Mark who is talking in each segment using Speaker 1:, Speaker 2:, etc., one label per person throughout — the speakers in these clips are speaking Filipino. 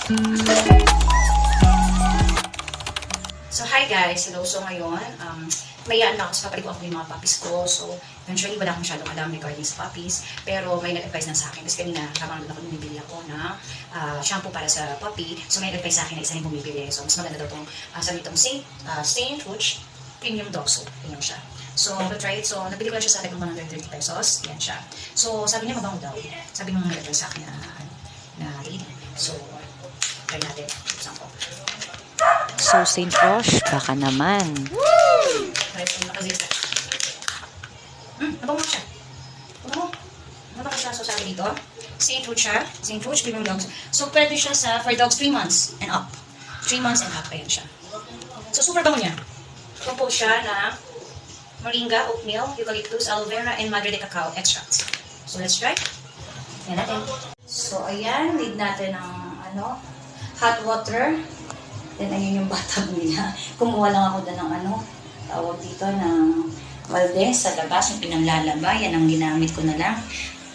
Speaker 1: So, hi guys. Hello. So, ngayon, mayaan na ako sa papaliguan ko yung mga puppies ko. So, eventually, wala akong masyadong alam regarding sa puppies. Pero, may nag-advise na sa akin. Kasi kanina, tamang doon ako bumibili ako ng shampoo para sa puppy. So, may nag-advise sa akin na isa rin bumibili. So, mas maganda daw itong, sabi itong St. Rouge Premium Dog Soap. Ganyan siya. So, I'll try it. So, nabili ko na siya sa atin 130 pesos. Yan siya. So, sabi niya mabango daw. Sabi nung nag-advise sa akin na lady. So, try natin. Buksan ko.
Speaker 2: So, St. Roche, baka naman.
Speaker 1: Woo! Nakazigzag. Nabango siya. Nabango. Nabango siya. So, sabi dito, St. Rouge siya. St. Rouge Premium Dogs. So, pwede siya for dogs 3 months and up. 3 months and up. Ayan siya. So, super bango niya. Compose siya na moringa, oatmeal, eucalyptus, aloe vera, and madre de cacao extracts. So, let's try. Ayan natin. So, ayan. Need natin ng hot water. Then, ayun yung bathtub niya. Kumuha lang ako doon ng tawag dito, ng balde sa labas, yung pinanglalaba. Yan ang ginamit ko na lang.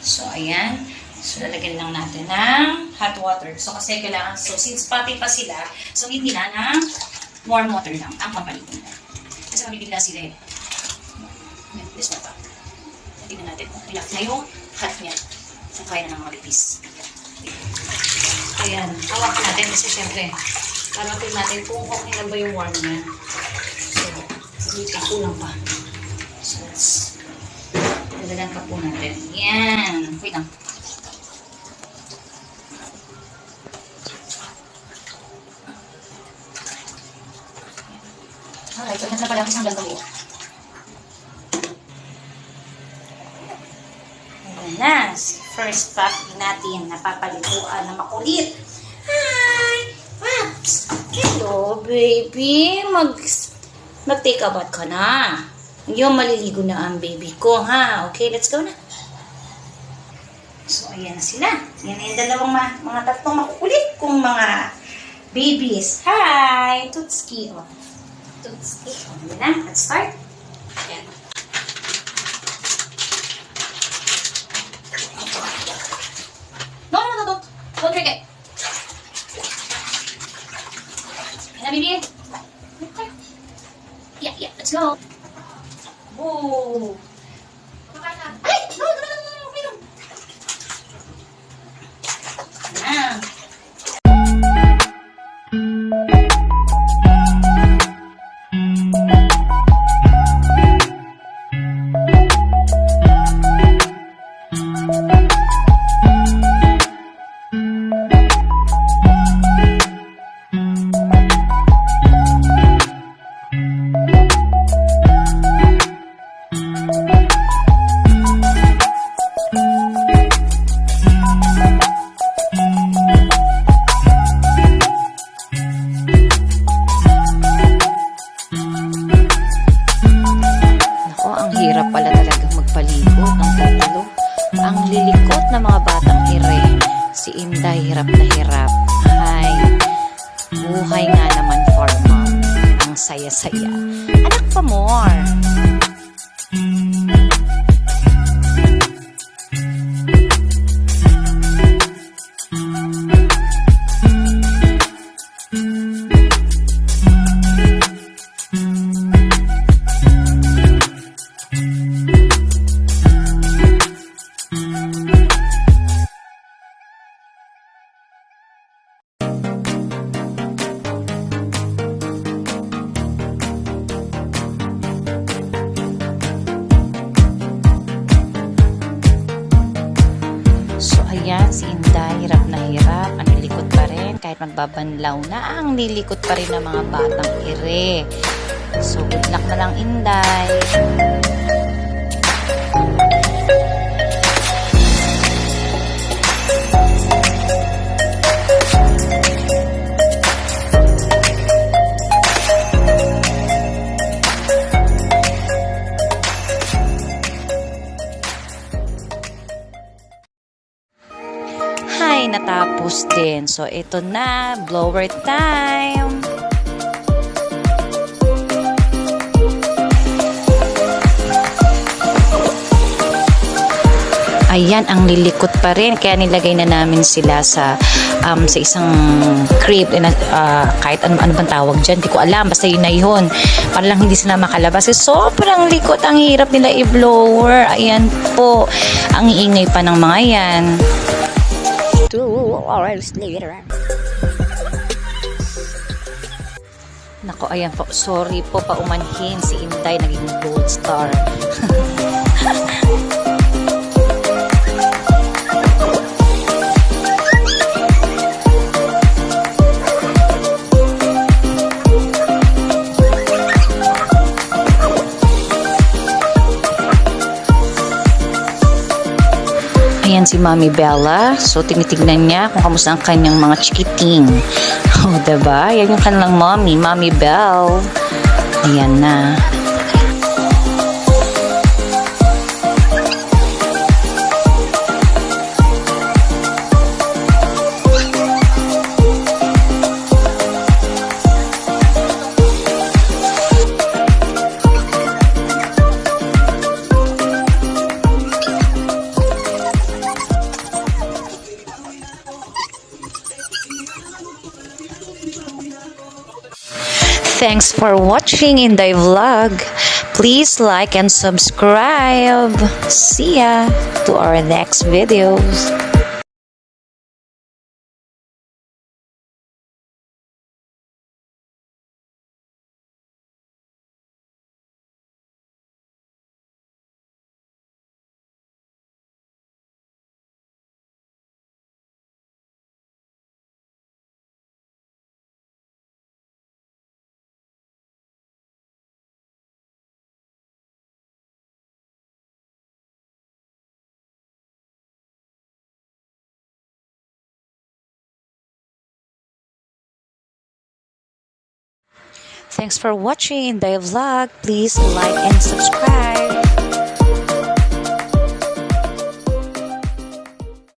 Speaker 1: So, ayan. So, lalagyan lang natin ng hot water. So, kasi kailangan, since pati pa sila, so, hindi na ng warm water lang. Ang pampaligo nila. Kasi mabibigla sila eh. This one pa. Tignan natin kung enough na yung hot niya. So, kaya na ng mga babies. Ayan. Hawakan natin kasi syempre, para feel natin kung okay na ba yung warm niya. So, hindi kulang pa. So, let's dadalan pa po natin. Yan. Wait lang. Alright, so na pala isang gagawin. Ayan na. First puppy natin. Napapaliguan na makulit. Hi! Paps! Hello, baby. Mag-take a bath ka na. Yung maliligo na ang baby ko, ha? Okay, let's go na. So, ayan na sila. Yan na yung dalawang mga tatlong makukulit kong mga babies. Hi! Tutski. Oh. Tutski. Oh, yan na. Let's start. Ayan. No. Don't drink it. Baby. Yeah, let's go. Whoa. Ay! No. Nah. Ang lilikot na mga batang ire, si Inday hirap na hirap. Hay, buhay nga naman for mom. Ang saya-saya. Anak pa more. Ayan, si Inday, hirap na hirap. Ang nilikot pa rin. Kahit magbabanlaw na, ang nilikot pa rin ng mga batang ire. So, good luck na lang, Inday. Natapos din. So, ito na. Blower time.
Speaker 2: Ayan, ang lilikot pa rin. Kaya nilagay na namin sila sa isang crib. Kahit ano bang tawag dyan. Di ko alam. Basta yun na yun. Para lang hindi sila makalabas. Kasi sobrang likot. Ang hirap nila i-blower. Ayan po. Ang iingay pa ng mga yan. 2 hours later. Nako, ayan po. Sorry po paumanhin. Si Inday naging gold star. Ayan si Mami Bella. So, tinitignan niya kung kamusta ang kanyang mga chikiting. Oh, diba? Yan yung kanilang mommy, Mami Belle. Ayan na. Thanks for watching Inday Vlog. Please like and subscribe. See ya to our next videos. Thanks for watching Inday Vlog. Please like and subscribe.